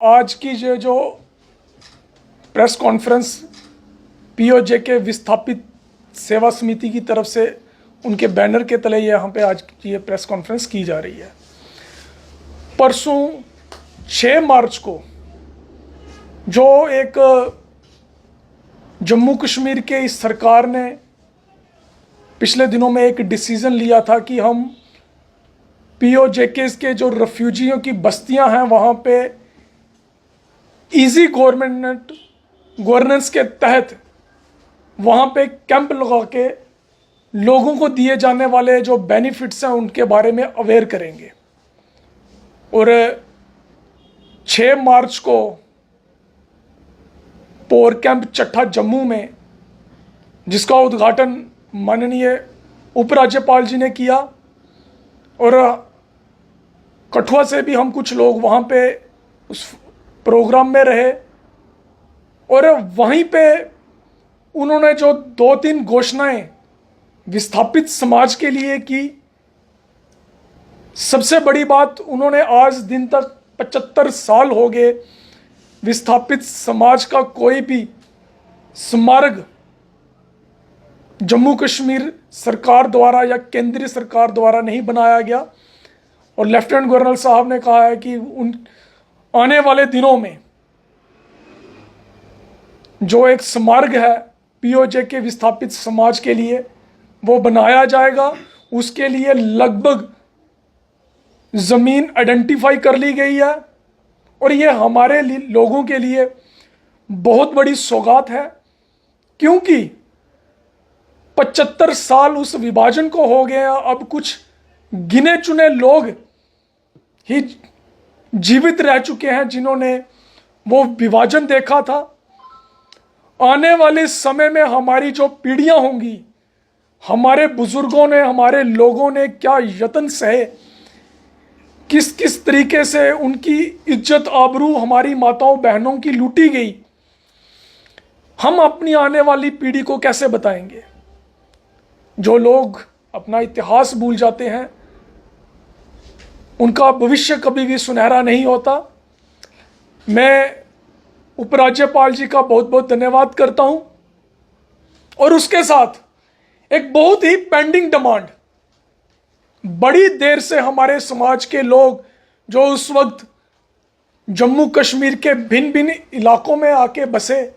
आज की जो प्रेस कॉन्फ्रेंस पीओजे के विस्थापित सेवा समिति की तरफ से उनके बैनर के तले यहाँ पे आज की ये प्रेस कॉन्फ्रेंस की जा रही है। परसों 6 मार्च को जो एक जम्मू कश्मीर के इस सरकार ने पिछले दिनों में एक डिसीजन लिया था कि हम पीओजेके के जो रेफ्यूजियों की बस्तियां हैं वहाँ पे इजी गवर्नेंस के तहत वहाँ पे कैंप लगा के लोगों को दिए जाने वाले जो बेनिफिट्स हैं उनके बारे में अवेयर करेंगे। और 6 मार्च को पोर कैंप चट्ठा जम्मू में, जिसका उद्घाटन माननीय उपराज्यपाल जी ने किया, और कठुआ से भी हम कुछ लोग वहाँ पे उस प्रोग्राम में रहे, और वहीं पे उन्होंने जो 2-3 घोषणाएं विस्थापित समाज के लिए की। सबसे बड़ी बात, उन्होंने आज दिन तक 75 साल हो गए विस्थापित समाज का कोई भी स्मारक जम्मू कश्मीर सरकार द्वारा या केंद्रीय सरकार द्वारा नहीं बनाया गया। और लेफ्टिनेंट गवर्नर साहब ने कहा है कि उन आने वाले दिनों में जो एक स्मारक है पीओजे के विस्थापित समाज के लिए वो बनाया जाएगा। उसके लिए लगभग ज़मीन आइडेंटिफाई कर ली गई है, और ये हमारे लोगों के लिए बहुत बड़ी सौगात है, क्योंकि 75 साल उस विभाजन को हो गए हैं। अब कुछ गिने चुने लोग ही जीवित रह चुके हैं जिन्होंने वो विभाजन देखा था। आने वाले समय में हमारी जो पीढ़ियां होंगी, हमारे बुजुर्गों ने, हमारे लोगों ने क्या यत्न सहे, किस किस तरीके से उनकी इज्जत आबरू हमारी माताओं बहनों की लूटी गई, हम अपनी आने वाली पीढ़ी को कैसे बताएंगे। जो लोग अपना इतिहास भूल जाते हैं उनका भविष्य कभी भी सुनहरा नहीं होता। मैं उपराज्यपाल जी का बहुत बहुत धन्यवाद करता हूं, और उसके साथ एक बहुत ही पेंडिंग डिमांड, बड़ी देर से हमारे समाज के लोग जो उस वक्त जम्मू कश्मीर के भिन्न भिन्न इलाकों में आके बसे,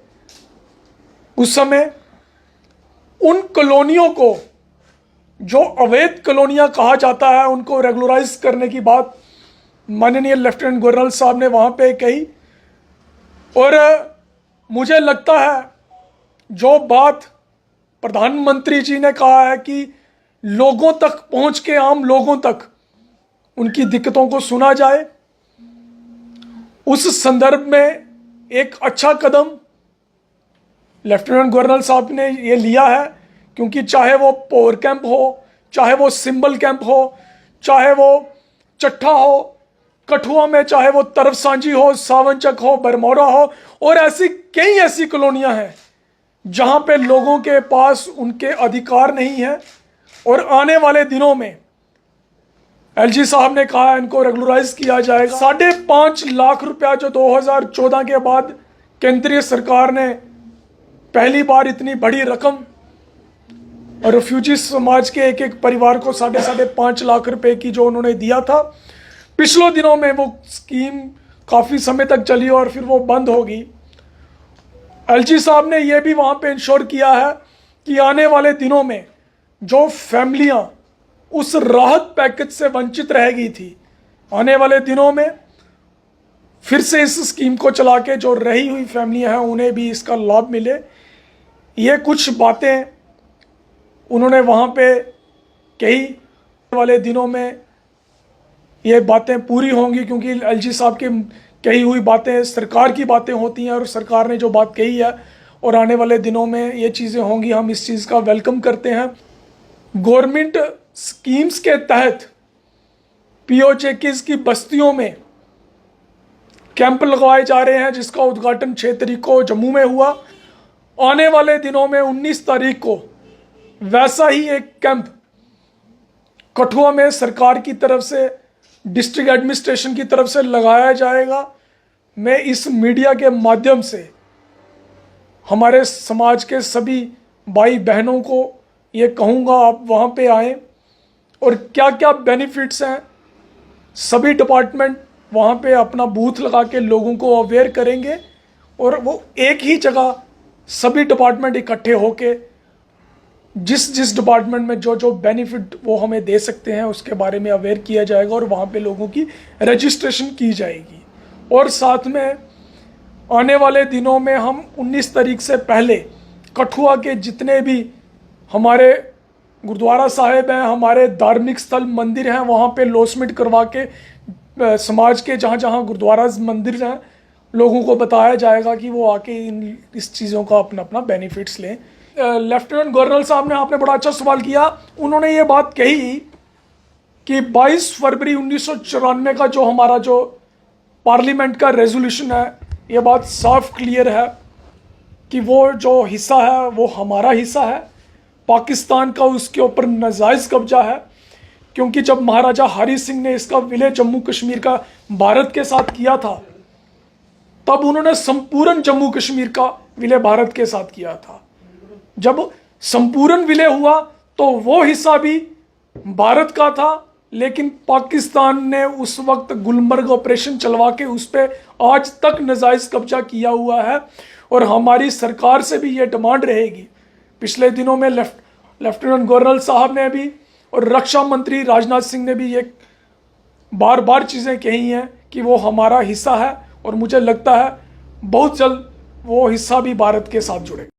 उस समय उन कॉलोनियों को जो अवैध कॉलोनियां कहा जाता है उनको रेगुलराइज करने की बात माननीय लेफ्टिनेंट गवर्नर साहब ने वहां पे कही। और मुझे लगता है जो बात प्रधानमंत्री जी ने कहा है कि लोगों तक पहुंच के, आम लोगों तक उनकी दिक्कतों को सुना जाए, उस संदर्भ में एक अच्छा कदम लेफ्टिनेंट गवर्नर साहब ने ये लिया है। क्योंकि चाहे वो पोर कैंप हो, चाहे वो सिंबल कैंप हो, चाहे वो चट्ठा हो कठुआ में, चाहे वो तरफसांझी हो, सावनचक हो, बरमौरा हो, और ऐसी कई ऐसी कॉलोनियां हैं जहां पे लोगों के पास उनके अधिकार नहीं है। और आने वाले दिनों में एलजी साहब ने कहा इनको रेगुलराइज किया जाएगा। 5.5 लाख रुपया जो 2014 के बाद केंद्रीय सरकार ने पहली बार इतनी बड़ी रकम और रेफ्यूजी समाज के एक एक परिवार को 5.5 लाख रुपए की जो उन्होंने दिया था, पिछले दिनों में वो स्कीम काफ़ी समय तक चली और फिर वो बंद होगी। एलजी साहब ने ये भी वहाँ पे इंश्योर किया है कि आने वाले दिनों में जो फैमिलियाँ उस राहत पैकेज से वंचित रह गई थी, आने वाले दिनों में फिर से इस स्कीम को चला के जो रही हुई फैमिलियाँ हैं उन्हें भी इसका लाभ मिले। ये कुछ बातें उन्होंने वहाँ पे कही, वाले दिनों में ये बातें पूरी होंगी, क्योंकि एलजी साहब की कही हुई बातें सरकार की बातें होती हैं और सरकार ने जो बात कही है, और आने वाले दिनों में ये चीज़ें होंगी। हम इस चीज़ का वेलकम करते हैं। गवर्नमेंट स्कीम्स के तहत पीओजेकेस की बस्तियों में कैंप लगवाए जा रहे हैं, जिसका उद्घाटन 6 तारीख को जम्मू में हुआ। आने वाले दिनों में 19 तारीख को वैसा ही एक कैंप कठुआ में सरकार की तरफ से, डिस्ट्रिक्ट एडमिनिस्ट्रेशन की तरफ से लगाया जाएगा। मैं इस मीडिया के माध्यम से हमारे समाज के सभी भाई बहनों को ये कहूँगा, आप वहाँ पे आएँ और क्या क्या बेनिफिट्स हैं, सभी डिपार्टमेंट वहाँ पे अपना बूथ लगा के लोगों को अवेयर करेंगे और वो एक ही जगह सभी डिपार्टमेंट इकट्ठे होके जिस डिपार्टमेंट में जो जो बेनिफिट वो हमें दे सकते हैं उसके बारे में अवेयर किया जाएगा और वहाँ पे लोगों की रजिस्ट्रेशन की जाएगी। और साथ में आने वाले दिनों में हम 19 तारीख से पहले कठुआ के जितने भी हमारे गुरुद्वारा साहिब हैं, हमारे धार्मिक स्थल मंदिर हैं, वहाँ पे लॉसमेंट करवा के समाज के जहाँ जहाँ गुरुद्वारा मंदिर हैं लोगों को बताया जाएगा कि वो आके इस चीज़ों का अपना अपना बेनिफिट्स लें। लेफ्टिनेंट गवर्नर साहब ने आपने बड़ा अच्छा सवाल किया। उन्होंने ये बात कही कि 22 फरवरी 1994 का जो हमारा जो पार्लियामेंट का रेजोल्यूशन है, ये बात साफ क्लियर है कि वो जो हिस्सा है वो हमारा हिस्सा है, पाकिस्तान का उसके ऊपर नाजायज़ कब्जा है। क्योंकि जब महाराजा हरी सिंह ने इसका विलय जम्मू कश्मीर का भारत के साथ किया था, तब उन्होंने संपूर्ण जम्मू कश्मीर का विलय भारत के साथ किया था। जब संपूर्ण विलय हुआ तो वो हिस्सा भी भारत का था, लेकिन पाकिस्तान ने उस वक्त गुलमर्ग ऑपरेशन चलवा के उस पर आज तक नाजायज़ कब्जा किया हुआ है। और हमारी सरकार से भी ये डिमांड रहेगी। पिछले दिनों में लेफ्टिनेंट गवर्नर साहब ने भी और रक्षा मंत्री राजनाथ सिंह ने भी ये बार बार चीज़ें कही हैं कि वो हमारा हिस्सा है और मुझे लगता है बहुत जल्द वो हिस्सा भी भारत के साथ जुड़ेगा।